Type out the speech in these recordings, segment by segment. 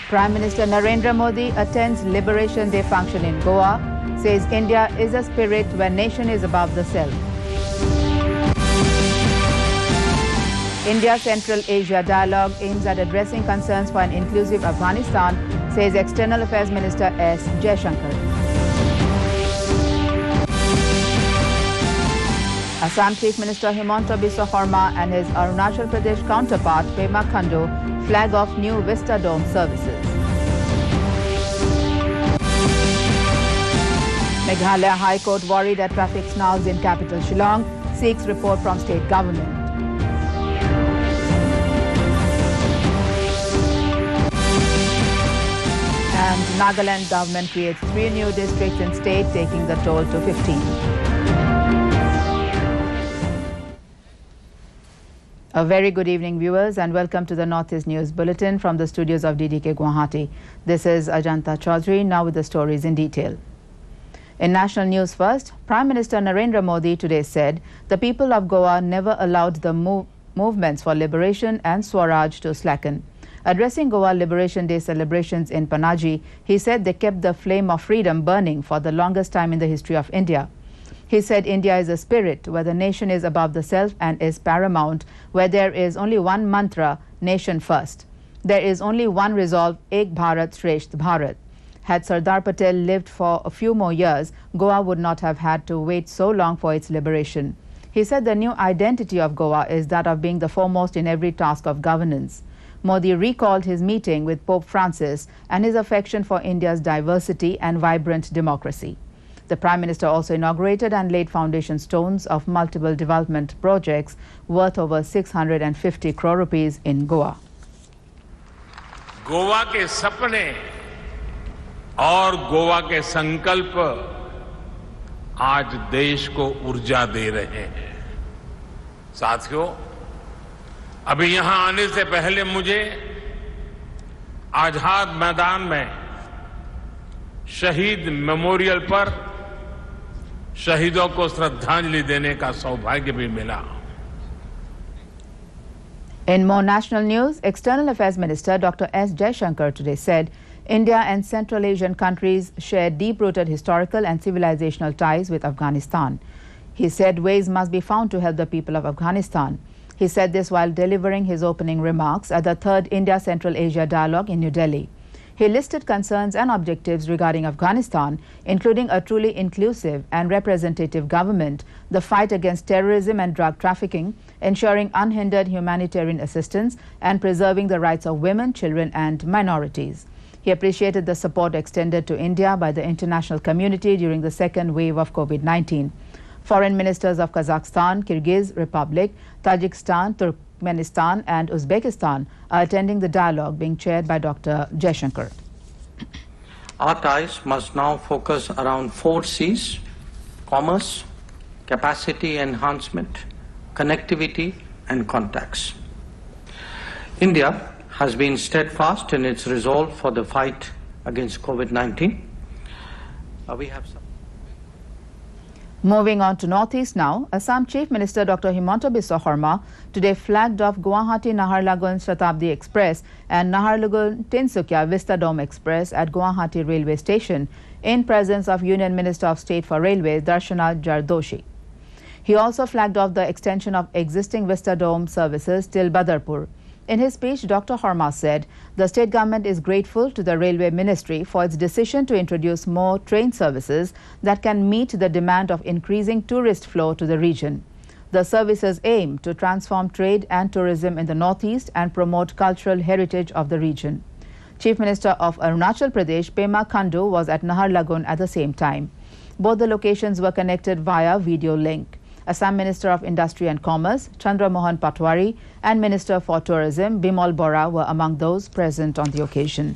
Prime Minister Narendra Modi attends Liberation Day function in Goa, says India is a spirit where nation is above the self. India-Central Asia dialogue aims at addressing concerns for an inclusive Afghanistan, says External Affairs Minister S. Jaishankar. Assam Chief Minister Himanta Biswa Sarma and his Arunachal Pradesh counterpart Pema Khandu flag off new Vista Dome services. Meghalaya High Court worried at traffic snarls in capital Shillong, seeks report from state government. And Nagaland government creates 3 new districts in state, taking the toll to 15. A very good evening, viewers, and welcome to the Northeast News Bulletin from the studios of DDK Guwahati. This is Ajanta Chaudhary, now with the stories in detail. In national news first, Prime Minister Narendra Modi today said the people of Goa never allowed the movements for liberation and Swaraj to slacken. Addressing Goa Liberation Day celebrations in Panaji, he said they kept the flame of freedom burning for the longest time in the history of India. He said India is a spirit where the nation is above the self and is paramount, where there is only one mantra, nation first. There is only one resolve, Ek Bharat Shresth Bharat. Had Sardar Patel lived for a few more years, Goa would not have had to wait so long for its liberation. He said the new identity of Goa is that of being the foremost in every task of governance. Modi recalled his meeting with Pope Francis and his affection for India's diversity and vibrant democracy. The Prime Minister also inaugurated and laid foundation stones of multiple development projects worth over 650 crore rupees in Goa. Goa के सपने और गोवा के संकल्प आज देश को ऊर्जा दे रहे हैं। साथियों, अभी यहां आने से पहले मुझे आजाद मैदान में शहीद मेमोरियल पर शहीदों को श्रद्धांजलि देने का सौभाग्य भी मिला। In more national news, External Affairs Minister Dr. S. Jaishankar today said India and Central Asian countries share deep-rooted historical and civilizational ties with Afghanistan. He said ways must be found to help the people of Afghanistan. He said this while delivering his opening remarks at the 3rd India-Central Asia Dialogue in New Delhi. He listed concerns and objectives regarding Afghanistan, including a truly inclusive and representative government, the fight against terrorism and drug trafficking, ensuring unhindered humanitarian assistance, and preserving the rights of women, children, and minorities. He appreciated the support extended to India by the international community during the second wave of COVID-19. Foreign ministers of Kazakhstan, Kyrgyz Republic, Tajikistan, Turkmenistan and Uzbekistan are attending the dialogue being chaired by Dr. Jaishankar. Our ties must now focus around 4 C's: commerce, capacity enhancement, connectivity and contacts. India has been steadfast in its resolve for the fight against COVID-19. Moving on to Northeast now, Assam Chief Minister Dr. Himanta Biswa Sarma today flagged off Guwahati-Naharlagun Shatabdi Express and Naharlagun-Tinsukia Vista Dome Express at Guwahati Railway Station in presence of Union Minister of State for Railways Darshana Jardoshi. He also flagged off the extension of existing Vista Dome services till Badarpur. In his speech, Dr. Sarma said the state government is grateful to the Railway Ministry for its decision to introduce more train services that can meet the demand of increasing tourist flow to the region. The services aim to transform trade and tourism in the northeast and promote cultural heritage of the region. Chief Minister of Arunachal Pradesh, Pema Khandu, was at Naharlagun at the same time. Both the locations were connected via video link. Assam Minister of Industry and Commerce, Chandra Mohan Patwari, and Minister for Tourism, Bimal Bora, were among those present on the occasion.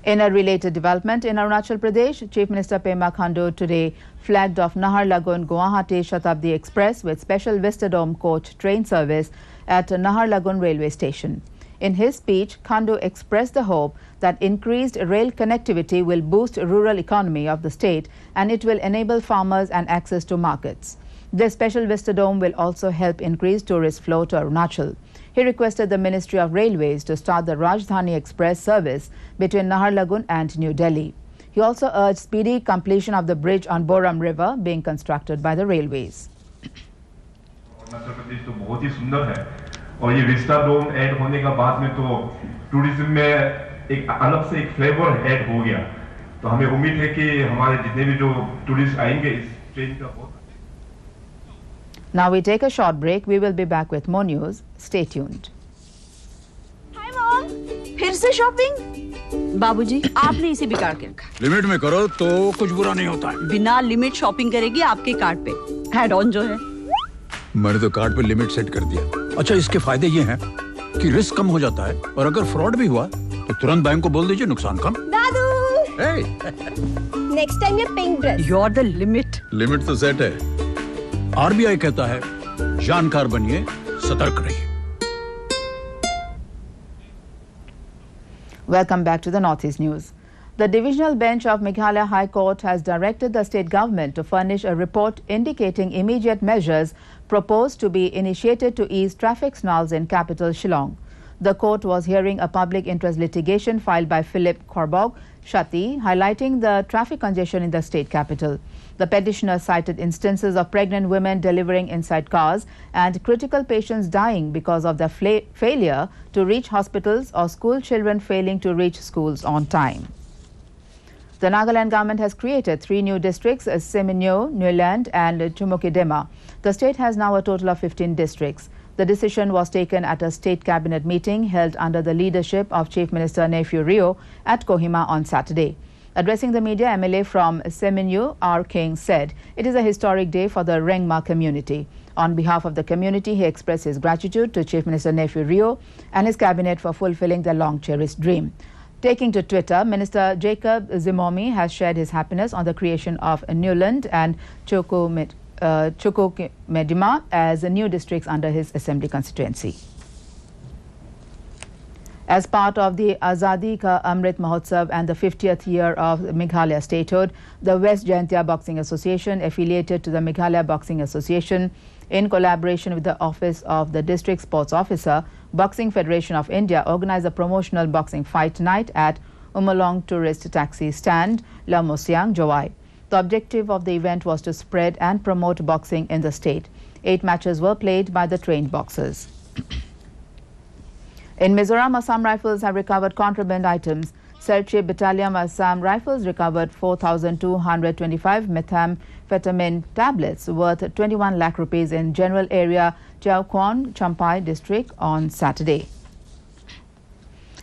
In a related development in Arunachal Pradesh, Chief Minister Pema Khandu today flagged off Naharlagun-Guwahati Shatabdi Express with special Vista Dome coach train service at Naharlagun railway station. In his speech, Khandu expressed the hope that increased rail connectivity will boost rural economy of the state and it will enable farmers and access to markets. This special visitor dome will also help increase tourist flow to Arunachal. He requested the Ministry of Railways to start the Rajdhani Express service between Naharlagun and New Delhi. He also urged speedy completion of the bridge on Boram River being constructed by the railways. Arunachal Pradesh तो बहुत ही सुंदर है और ये vista dome add होने का बाद में तो टूरिज्म में एक अलग से एक फ्लेवर ऐड हो गया तो हमें उम्मीद है कि हमारे जितने भी जो टूरिस्ट आएंगे इस ट्रेन का बहुत Now we take a short break. We will be back with more news. Stay tuned. Hi mom, फिर से शॉपिंग? बाबूजी, आपने इसे बिगाड़ के रखा। लिमिट में करो तो कुछ बुरा नहीं होता है। बिना लिमिट शॉपिंग करेगी आपके कार्ड पे। ऐड ऑन जो है। मैंने तो कार्ड पे लिमिट सेट कर दिया। अच्छा, इसके फायदे ये हैं कि रिस्क कम हो जाता है और अगर फ्रॉड भी हुआ तो तुरंत बैंक को बोल दीजिए, नुकसान कम। दादू! नेक्स्ट टाइम ये pink dress. You're the limit. Limit तो सेट है। आरबीआई कहता है जानकार बनिए, सतर्क रहिए। Welcome back to the Northeast News. The Divisional Bench of Meghalaya High Court has directed the state government to furnish a report indicating immediate measures proposed to be initiated to ease traffic snarls in capital Shillong. The court was hearing a public interest litigation filed by Philip Korbog Shati, highlighting the traffic congestion in the state capital. The petitioner cited instances of pregnant women delivering inside cars and critical patients dying because of their failure to reach hospitals or school children failing to reach schools on time. The Nagaland government has created 3 new districts, Seminyo, Newland and Chumukidema. The state has now a total of 15 districts. The decision was taken at a state cabinet meeting held under the leadership of Chief Minister Nephew Rio at Kohima on Saturday. Addressing the media, MLA from Seminyo, R. King, said it is a historic day for the Rengma community. On behalf of the community, he expressed his gratitude to Chief Minister Nephew Rio and his cabinet for fulfilling their long-cherished dream. Taking to Twitter, Minister Jacob Zimomi has shared his happiness on the creation of Newland and Chukukmedima as new districts under his assembly constituency. As part of the Azadi Ka Amrit Mahotsav and the 50th year of Meghalaya statehood, the West Jaintia Boxing Association, affiliated to the Meghalaya Boxing Association, in collaboration with the Office of the District Sports Officer, Boxing Federation of India, organized a promotional boxing fight night at Umalong Tourist Taxi Stand, La Mosiang, Jowai. The objective of the event was to spread and promote boxing in the state. 8 matches were played by the trained boxers. In Mizoram, Assam Rifles have recovered contraband items. Serche Battalion Assam Rifles recovered 4,225 methamphetamine tablets worth 21 lakh rupees in general area Jiaoquan, Champai district on Saturday.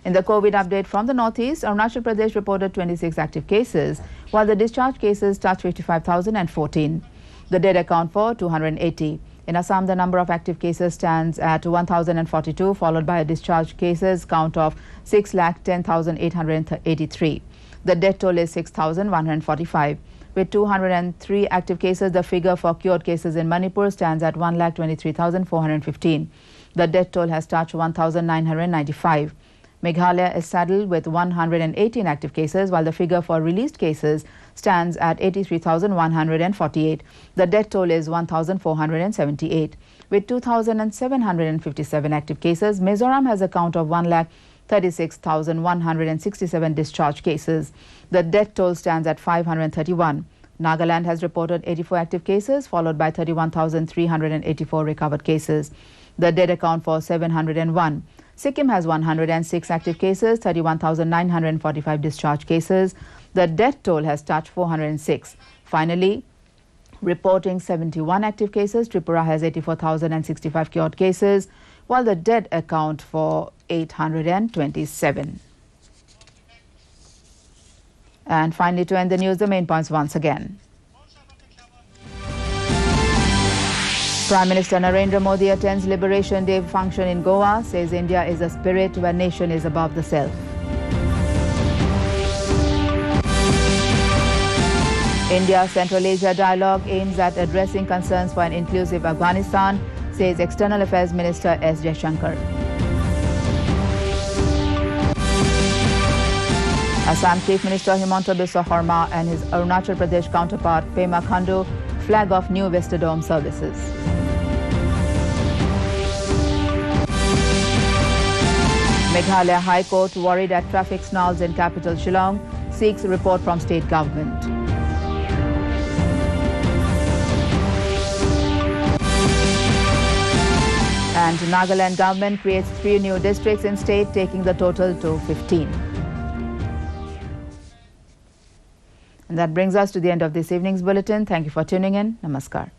In the COVID update from the northeast, Arunachal Pradesh reported 26 active cases, while the discharge cases touched 55,014. The dead account for 280. In Assam, the number of active cases stands at 1,042, followed by a discharge cases count of 6,10,883. The death toll is 6,145. With 203 active cases, the figure for cured cases in Manipur stands at 1,23,415. The death toll has touched 1,995. Meghalaya is saddled with 118 active cases, while the figure for released cases stands at 83,148. The death toll is 1,478. With 2,757 active cases, Mizoram has a count of 1,36,167 discharge cases. The death toll stands at 531. Nagaland has reported 84 active cases, followed by 31,384 recovered cases. The dead account for 701. Sikkim has 106 active cases, 31,945 discharge cases. The death toll has touched 406. Finally, reporting 71 active cases, Tripura has 84,065 cured cases, while the dead account for 827. And finally, to end the news, the main points once again. Prime Minister Narendra Modi attends Liberation Day function in Goa, says India is a spirit where nation is above the self. India-Central Asia dialogue aims at addressing concerns for an inclusive Afghanistan, says External Affairs Minister S. Jaishankar. Assam Chief Minister Himanta Biswa Sarma and his Arunachal Pradesh counterpart Pema Khandu flag off new Vistadome services. Meghalaya High Court worried at traffic snarls in capital Shillong, seeks report from state government. And Nagaland government creates 3 new districts in state, taking the total to 15. And that brings us to the end of this evening's bulletin. Thank you for tuning in. Namaskar.